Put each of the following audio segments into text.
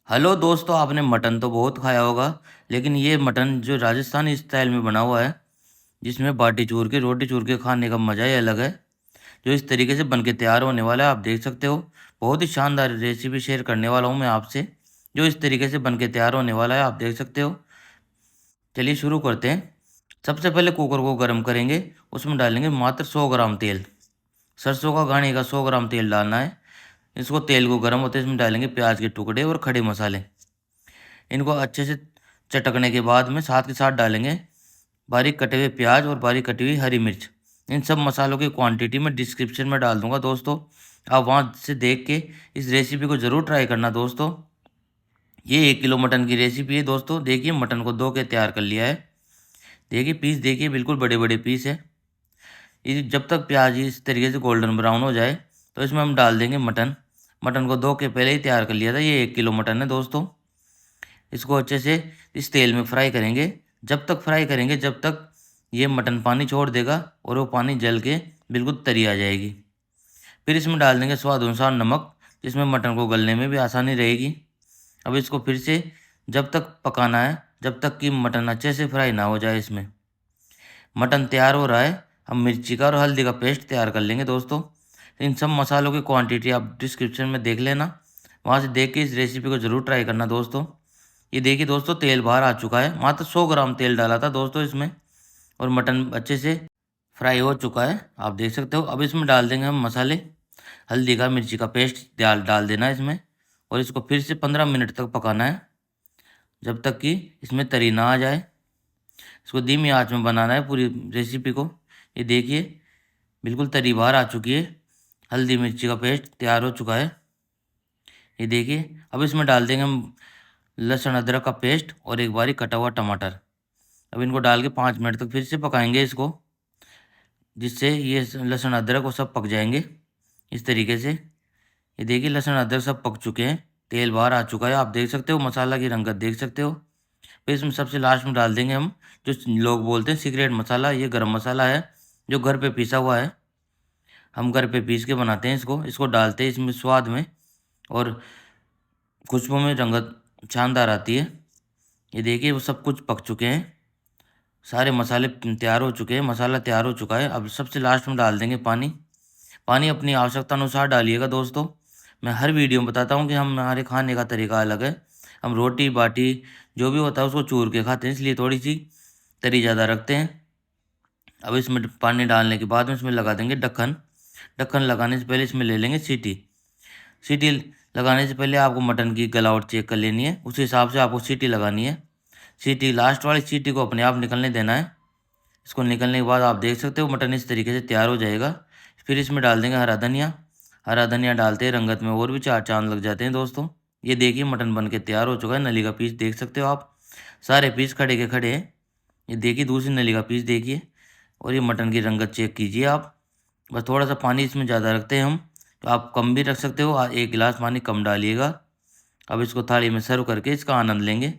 Hello दोस्तों, आपने mutton तो बहुत खाया होगा। लेकिन ये मटन जो राजस्थानी स्टाइल में बना हुआ है, जिसमें बाटी चूर के रोटी चूर के खाने का मज़ा ही अलग है। जो इस तरीके से बन के तैयार होने वाला है, आप देख सकते हो। बहुत ही शानदार रेसिपी शेयर करने वाला हूँ मैं आपसे। जो इस तरीके से बन के तैयार होने वाला है, आप देख सकते हो। चलिए शुरू करते हैं। सबसे पहले कुकर को गर्म करेंगे। उसमें डालेंगे मात्र 100 ग्राम तेल। सरसों का घानी का 100 ग्राम तेल डालना है। इसको तेल को गर्म होते इसमें डालेंगे प्याज के टुकड़े और खड़े मसाले। इनको अच्छे से चटकने के बाद में साथ के साथ डालेंगे बारीक कटे हुए प्याज और बारीक कटी हुई हरी मिर्च। इन सब मसालों की क्वांटिटी मैं डिस्क्रिप्शन में डाल दूंगा दोस्तों। आप वहां से देख के इस रेसिपी को ज़रूर ट्राई करना दोस्तों। ये 1 किलो मटन की रेसिपी है दोस्तों। देखिए मटन को धो के तैयार कर लिया है। देखिए पीस, देखिए बिल्कुल बड़े बड़े पीस है। ये जब तक प्याज इस तरीके से गोल्डन ब्राउन हो जाए तो इसमें हम डाल देंगे मटन। मटन को धो के पहले ही तैयार कर लिया था। ये 1 किलो मटन है दोस्तों। इसको अच्छे से इस तेल में फ्राई करेंगे। जब तक फ्राई करेंगे जब तक ये मटन पानी छोड़ देगा और वो पानी जल के बिल्कुल तरी आ जाएगी। फिर इसमें डाल देंगे स्वाद अनुसार नमक, जिसमें मटन को गलने में भी आसानी रहेगी। अब इसको फिर से जब तक पकाना है जब तक कि मटन अच्छे से फ्राई ना हो जाए। इसमें मटन तैयार हो रहा है। हम मिर्ची का और हल्दी का पेस्ट तैयार कर लेंगे दोस्तों। इन सब मसालों की क्वांटिटी आप डिस्क्रिप्शन में देख लेना। वहाँ से देख के इस रेसिपी को ज़रूर ट्राई करना दोस्तों। ये देखिए दोस्तों, तेल बाहर आ चुका है। मात्र 100 ग्राम तेल डाला था दोस्तों इसमें, और मटन अच्छे से फ्राई हो चुका है, आप देख सकते हो। अब इसमें डाल देंगे हम मसाले। हल्दी का, मिर्ची का पेस्ट डाल डाल देना है इसमें, और इसको फिर से 15 मिनट तक पकाना है, जब तक कि इसमें तरी ना आ जाए। इसको धीमी आंच में बनाना है पूरी रेसिपी को। ये देखिए बिल्कुल तरी बाहर आ चुकी है। हल्दी मिर्ची का पेस्ट तैयार हो चुका है। ये देखिए अब इसमें डाल देंगे हम लहसुन अदरक का पेस्ट और एक बारी कटा हुआ टमाटर। अब इनको डाल के 5 मिनट तक फिर से पकाएंगे इसको, जिससे ये लहसुन अदरक वो सब पक जाएंगे इस तरीके से। ये देखिए लहसुन अदरक सब पक चुके हैं। तेल बाहर आ चुका है, आप देख सकते हो। मसाला की रंगत देख सकते हो। फिर इसमें सबसे लास्ट में डाल देंगे हम, जो लोग बोलते हैं सीक्रेट मसाला, ये गरम मसाला है जो घर पे पीसा हुआ है। हम घर पे पीस के बनाते हैं इसको। इसको डालते हैं इसमें स्वाद में और खुशबू में रंगत शानदार आती है। ये देखिए वो सब कुछ पक चुके हैं। सारे मसाले तैयार हो चुके हैं, मसाला तैयार हो चुका है। अब सबसे लास्ट में डाल देंगे पानी। पानी अपनी आवश्यकता अनुसार डालिएगा दोस्तों। मैं हर वीडियो में बताता हूँ कि हमारे खाने का तरीका अलग है। हम रोटी बाटी जो भी होता है उसको चूर के खाते हैं, इसलिए थोड़ी सी तरी ज़्यादा रखते हैं। अब इसमें पानी डालने के बाद में इसमें लगा देंगे ढक्कन। ढक्कन लगाने से पहले इसमें ले लेंगे सीटी। सीटी लगाने से पहले आपको मटन की गलावट चेक कर लेनी है, उस हिसाब से आपको सीटी लगानी है। सीटी लास्ट वाली सीटी को अपने आप निकलने देना है। इसको निकलने के बाद आप देख सकते हो मटन इस तरीके से तैयार हो जाएगा। फिर इसमें डाल देंगे हरा धनिया। हरा धनिया डालते हैं रंगत में और भी चार चांद लग जाते हैं दोस्तों। ये देखिए मटन बन के तैयार हो चुका है। नली का पीस देख सकते हो आप। सारे पीस खड़े के खड़े हैं। ये देखिए दूसरी नली का पीस देखिए। और ये मटन की रंगत चेक कीजिए आप। बस थोड़ा सा पानी इसमें ज़्यादा रखते हैं हम, तो आप कम भी रख सकते हो। 1 गिलास पानी कम डालिएगा। अब इसको थाली में सर्व करके इसका आनंद लेंगे।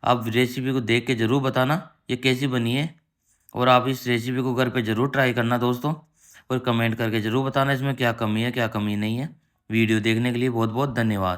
आप रेसिपी को देख के ज़रूर बताना ये कैसी बनी है, और आप इस रेसिपी को घर पे ज़रूर ट्राई करना दोस्तों, और कमेंट करके ज़रूर बताना इसमें क्या कमी है क्या कमी नहीं है। वीडियो देखने के लिए बहुत बहुत धन्यवाद।